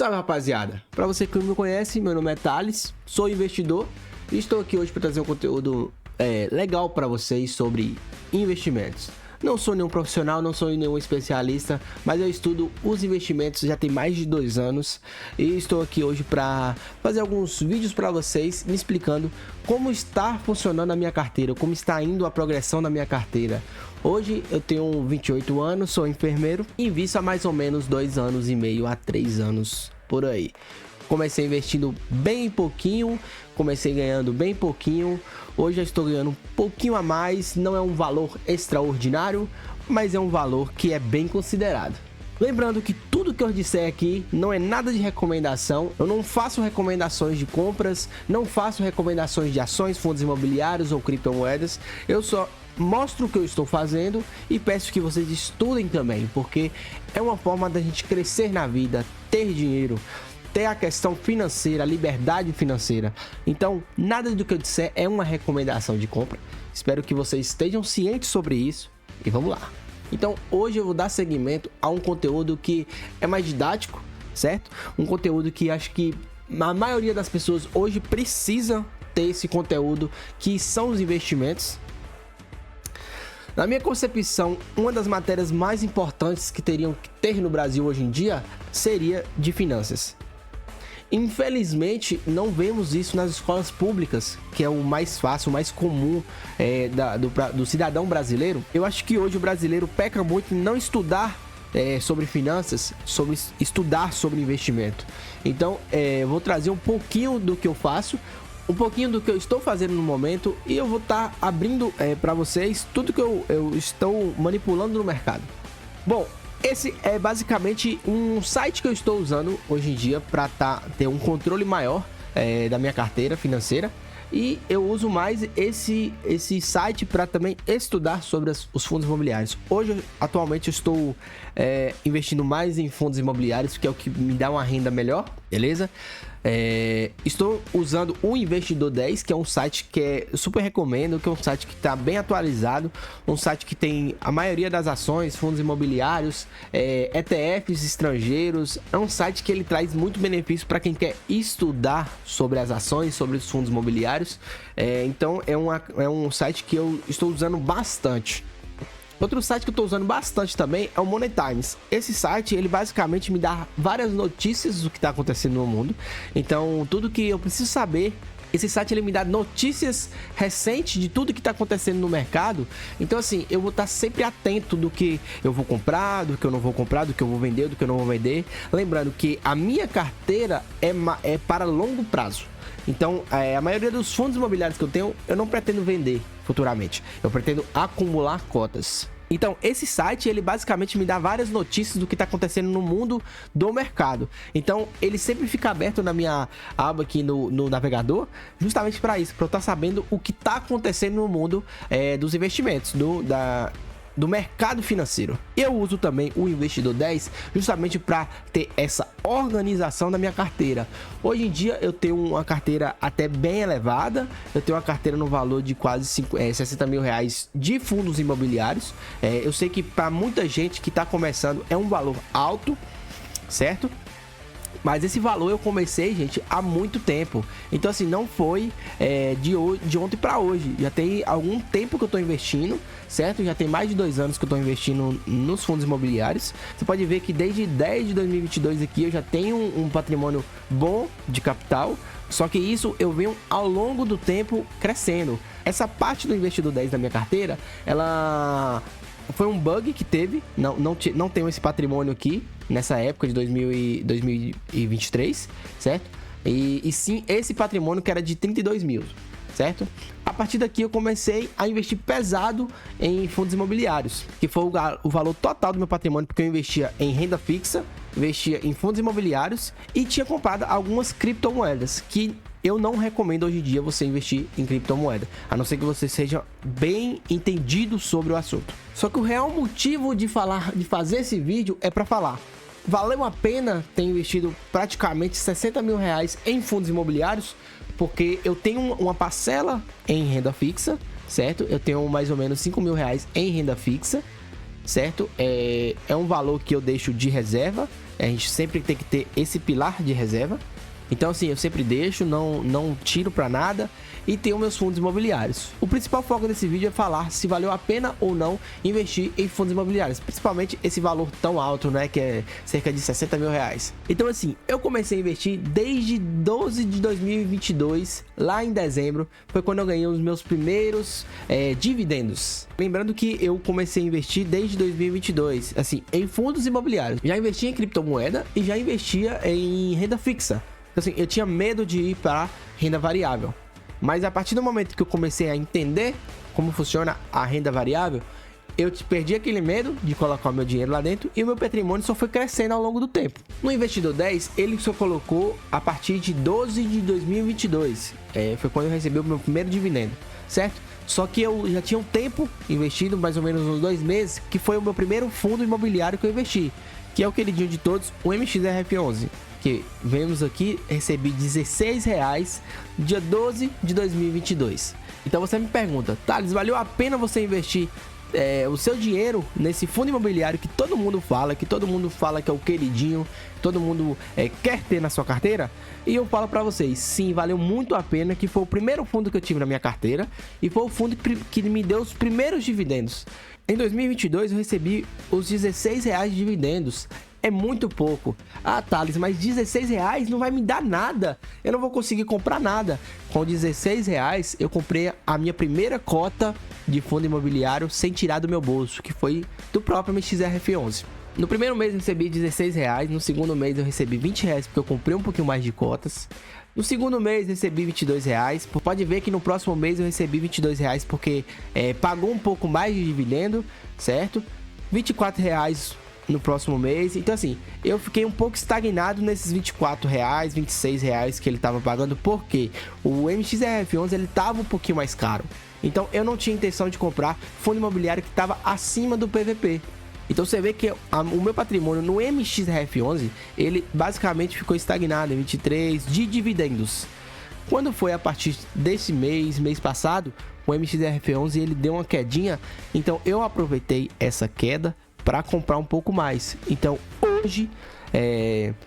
Salve, rapaziada! Para você que não me conhece, meu nome é Thales, sou investidor e estou aqui hoje para trazer um conteúdo legal para vocês sobre investimentos. Não sou nenhum profissional, não sou nenhum especialista, mas eu estudo os investimentos já tem mais de 2 anos e estou aqui hoje para fazer alguns vídeos para vocês me explicando como está funcionando a minha carteira, como está indo a progressão da minha carteira. Hoje eu tenho 28 anos, sou enfermeiro e invisto há mais ou menos 2 anos e meio a 3 anos por aí. Comecei investindo bem pouquinho, comecei ganhando bem pouquinho, hoje já estou ganhando um pouquinho a mais, não é um valor extraordinário, mas é um valor que é bem considerado. Lembrando que tudo que eu disser aqui não é nada de recomendação, eu não faço recomendações de compras, não faço recomendações de ações, fundos imobiliários ou criptomoedas, eu só mostro o que eu estou fazendo e peço que vocês estudem também, porque é uma forma da gente crescer na vida, ter dinheiro, ter a questão financeira, a liberdade financeira. Então, nada do que eu disser é uma recomendação de compra. Espero que vocês estejam cientes sobre isso e vamos lá. Então, hoje eu vou dar seguimento a um conteúdo que é mais didático, certo? Um conteúdo que acho que a maioria das pessoas hoje precisa ter esse conteúdo, que são os investimentos. Na minha concepção, uma das matérias mais importantes que teriam que ter no Brasil hoje em dia seria de finanças. Infelizmente, não vemos isso nas escolas públicas, que é o mais fácil, o mais comum do cidadão brasileiro. Eu acho que hoje o brasileiro peca muito em não estudar sobre finanças, sobre estudar sobre investimento. Então, vou trazer um pouquinho do que eu faço, um pouquinho do que eu estou fazendo no momento e eu vou estar abrindo para vocês tudo que eu estou manipulando no mercado. Bom, esse é basicamente um site que eu estou usando hoje em dia para ter um controle maior da minha carteira financeira. E eu uso mais esse site para também estudar sobre os fundos imobiliários. Hoje, atualmente, eu estou investindo mais em fundos imobiliários, que é o que me dá uma renda melhor, beleza? Estou usando o Investidor 10, que é um site que eu super recomendo, que é um site que está bem atualizado, um site que tem a maioria das ações, fundos imobiliários, ETFs estrangeiros. É um site que ele traz muito benefício para quem quer estudar sobre as ações, sobre os fundos imobiliários. Então é um site que eu estou usando bastante. Outro site que eu estou usando bastante também é o Money Times. Esse site, ele basicamente me dá várias notícias do que está acontecendo no mundo. Então, tudo que eu preciso saber, esse site ele me dá notícias recentes de tudo que está acontecendo no mercado. Então, assim, eu vou estar sempre atento do que eu vou comprar, do que eu não vou comprar, do que eu vou vender, do que eu não vou vender. Lembrando que a minha carteira é para longo prazo. Então, a maioria dos fundos imobiliários que eu tenho, eu não pretendo vender futuramente. Eu pretendo acumular cotas. Então, esse site, ele basicamente me dá várias notícias do que está acontecendo no mundo do mercado. Então, ele sempre fica aberto na minha aba aqui no navegador, justamente para isso, para eu estar sabendo o que está acontecendo no mundo dos investimentos, do mercado financeiro. Eu uso também o Investidor 10 justamente para ter essa organização da minha carteira. Hoje em dia eu tenho uma carteira até bem elevada, eu tenho uma carteira no valor de quase 60 mil reais de fundos imobiliários. Eu sei que para muita gente que está começando é um valor alto, certo? Mas esse valor eu comecei, gente, há muito tempo. Então, assim, não foi de ontem para hoje. Já tem algum tempo que eu estou investindo, certo? Já tem mais de 2 anos que eu estou investindo nos fundos imobiliários. Você pode ver que desde 10 de 2022 aqui eu já tenho um patrimônio bom de capital. Só que isso eu venho ao longo do tempo crescendo. Essa parte do Investidor 10 da minha carteira, ela foi um bug que teve. Não tenho esse patrimônio aqui nessa época de 2023, certo? E sim, esse patrimônio que era de 32 mil, certo? A partir daqui eu comecei a investir pesado em fundos imobiliários, que foi o valor total do meu patrimônio, porque eu investia em renda fixa, investia em fundos imobiliários e tinha comprado algumas criptomoedas, que eu não recomendo hoje em dia você investir em criptomoeda, a não ser que você seja bem entendido sobre o assunto. Só que o real motivo de fazer esse vídeo é para falar: valeu a pena ter investido praticamente 60 mil reais em fundos imobiliários, porque eu tenho uma parcela em renda fixa, certo? Eu tenho mais ou menos 5 mil reais em renda fixa, certo? É um valor que eu deixo de reserva, a gente sempre tem que ter esse pilar de reserva. Então assim, eu sempre deixo, não tiro para nada, e tenho meus fundos imobiliários. O principal foco desse vídeo é falar se valeu a pena ou não investir em fundos imobiliários, principalmente esse valor tão alto, né, que é cerca de 60 mil reais. Então assim, eu comecei a investir desde 12 de 2022, lá em dezembro, foi quando eu ganhei os meus primeiros dividendos. Lembrando que eu comecei a investir desde 2022, assim, em fundos imobiliários. Já investia em criptomoeda e já investia em renda fixa. Então, assim, eu tinha medo de ir para renda variável. Mas a partir do momento que eu comecei a entender como funciona a renda variável, eu perdi aquele medo de colocar o meu dinheiro lá dentro e o meu patrimônio só foi crescendo ao longo do tempo. No Investidor 10, ele só colocou a partir de 12 de 2022. Foi quando eu recebi o meu primeiro dividendo, certo? Só que eu já tinha um tempo investido, mais ou menos uns 2 meses, que foi o meu primeiro fundo imobiliário que eu investi, que é o queridinho de todos, o MXRF11. Que vemos aqui, recebi R$16 dia 12 de 2022. Então você me pergunta, Thales, valeu a pena você investir o seu dinheiro nesse fundo imobiliário que todo mundo fala que é o queridinho, todo mundo quer ter na sua carteira? E eu falo pra vocês, sim, valeu muito a pena, que foi o primeiro fundo que eu tive na minha carteira e foi o fundo que me deu os primeiros dividendos. Em 2022 eu recebi os R$16 de dividendos. É muito pouco. Ah, Thales, mas R$16 não vai me dar nada. Eu não vou conseguir comprar nada. Com R$16 eu comprei a minha primeira cota de fundo imobiliário sem tirar do meu bolso, que foi do próprio MXRF11. No primeiro mês eu recebi R$16, no segundo mês eu recebi R$20 porque eu comprei um pouquinho mais de cotas. No segundo mês eu recebi R$22. Pode ver que no próximo mês eu recebi R$22 porque pagou um pouco mais de dividendo, certo? R$24 no próximo mês. Então assim, eu fiquei um pouco estagnado nesses R$24, R$26 que ele tava pagando, porque o MXRF11 ele tava um pouquinho mais caro. Então eu não tinha intenção de comprar fundo imobiliário que estava acima do PVP. Então você vê que o meu patrimônio no MXRF11, ele basicamente ficou estagnado em 23 de dividendos. Quando foi a partir desse mês passado, o MXRF11 ele deu uma quedinha, então eu aproveitei essa queda para comprar um pouco mais. Então hoje,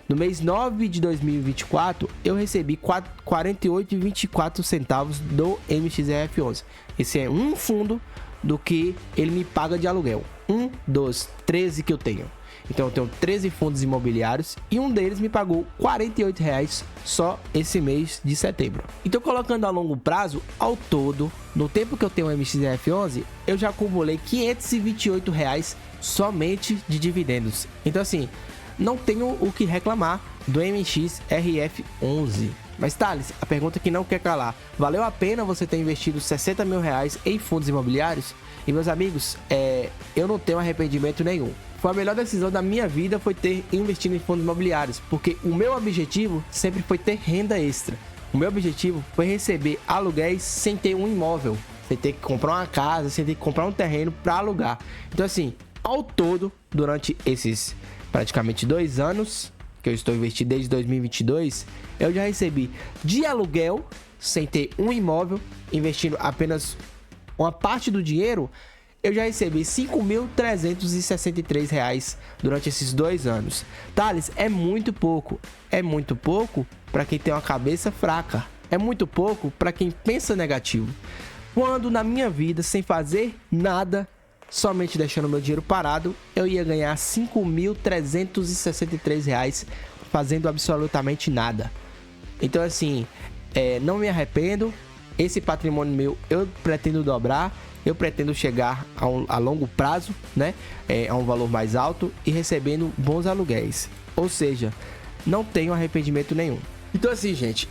no mês 9 de 2024, eu recebi 48,24 centavos do MXRF11. Esse é um fundo do que ele me paga de aluguel. Um dos 13 que eu tenho. Então eu tenho 13 fundos imobiliários e um deles me pagou R$48 só esse mês de setembro. Então, colocando a longo prazo, ao todo, no tempo que eu tenho o MXRF11, eu já acumulei R$528 somente de dividendos. Então assim, não tenho o que reclamar do MXRF11. Mas Thales, a pergunta que não quer calar, valeu a pena você ter investido R$60 mil em fundos imobiliários? E meus amigos, eu não tenho arrependimento nenhum. Foi a melhor decisão da minha vida, foi ter investido em fundos imobiliários, porque o meu objetivo sempre foi ter renda extra. O meu objetivo foi receber aluguéis sem ter um imóvel, sem ter que comprar uma casa, sem ter que comprar um terreno para alugar. Então assim, ao todo, durante esses praticamente 2 anos que eu estou investindo desde 2022, eu já recebi de aluguel, sem ter um imóvel, investindo apenas uma parte do dinheiro, eu já recebi R$5.363 durante esses 2 anos. Thales, é muito pouco para quem tem uma cabeça fraca, é muito pouco para quem pensa negativo. Quando na minha vida, sem fazer nada, somente deixando meu dinheiro parado, eu ia ganhar R$5.363 fazendo absolutamente nada. Então assim, não me arrependo. Esse patrimônio meu eu pretendo dobrar, eu pretendo chegar a longo prazo, né, a um valor mais alto e recebendo bons aluguéis. Ou seja, não tenho arrependimento nenhum. Então assim, gente,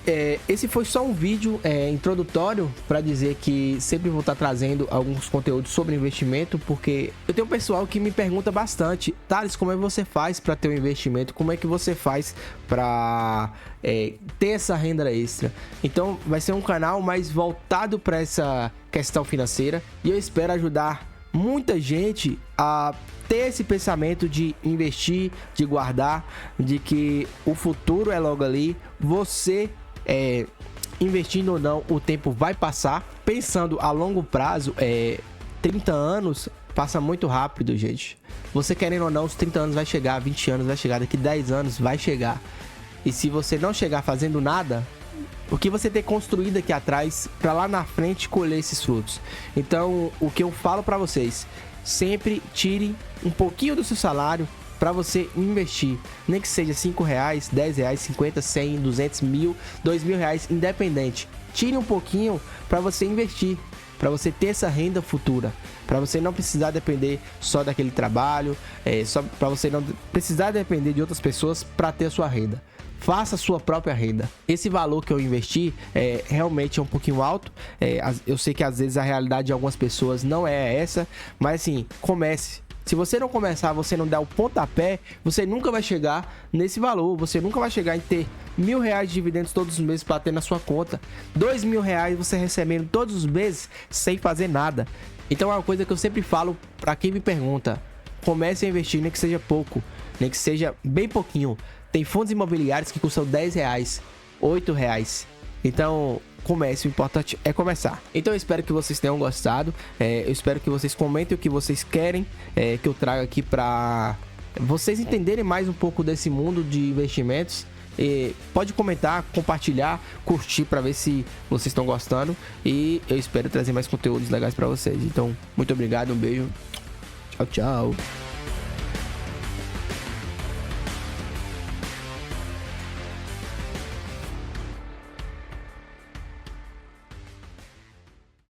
esse foi só um vídeo introdutório para dizer que sempre vou estar trazendo alguns conteúdos sobre investimento, porque eu tenho um pessoal que me pergunta bastante: Thales, como é que você faz para ter um investimento? Como é que você faz para ter essa renda extra? Então vai ser um canal mais voltado para essa questão financeira e eu espero ajudar muita gente a ter esse pensamento de investir, de guardar, de que o futuro é logo ali. Você investindo ou não, o tempo vai passar. Pensando a longo prazo, 30 anos passa muito rápido, gente. Você querendo ou não, os 30 anos vai chegar, 20 anos vai chegar, daqui 10 anos vai chegar. E se você não chegar fazendo nada, o que você ter construído aqui atrás, para lá na frente colher esses frutos. Então, o que eu falo para vocês, sempre tire um pouquinho do seu salário para você investir, nem que seja R$5, R$10, 50, 100, 200, 1.000, R$2.000, independente. Tire um pouquinho para você investir, para você ter essa renda futura, para você não precisar depender só daquele trabalho, só para você não precisar depender de outras pessoas para ter a sua renda. Faça a sua própria renda. Esse valor que eu investi realmente é um pouquinho alto. Eu sei que às vezes a realidade de algumas pessoas não é essa, mas assim, comece. Se você não começar, você não der o pontapé, você nunca vai chegar nesse valor. Você nunca vai chegar em ter R$1.000 de dividendos todos os meses para ter na sua conta. R$2.000 você recebendo todos os meses sem fazer nada. Então é uma coisa que eu sempre falo para quem me pergunta. Comece a investir, nem que seja pouco, nem que seja bem pouquinho. Tem fundos imobiliários que custam R$10, R$8. Então, comece, o importante é começar. Então eu espero que vocês tenham gostado. Eu espero que vocês comentem o que vocês querem que eu traga aqui para vocês entenderem mais um pouco desse mundo de investimentos. Pode comentar, compartilhar, curtir para ver se vocês estão gostando. E eu espero trazer mais conteúdos legais para vocês. Então, muito obrigado, um beijo. Tchau, tchau.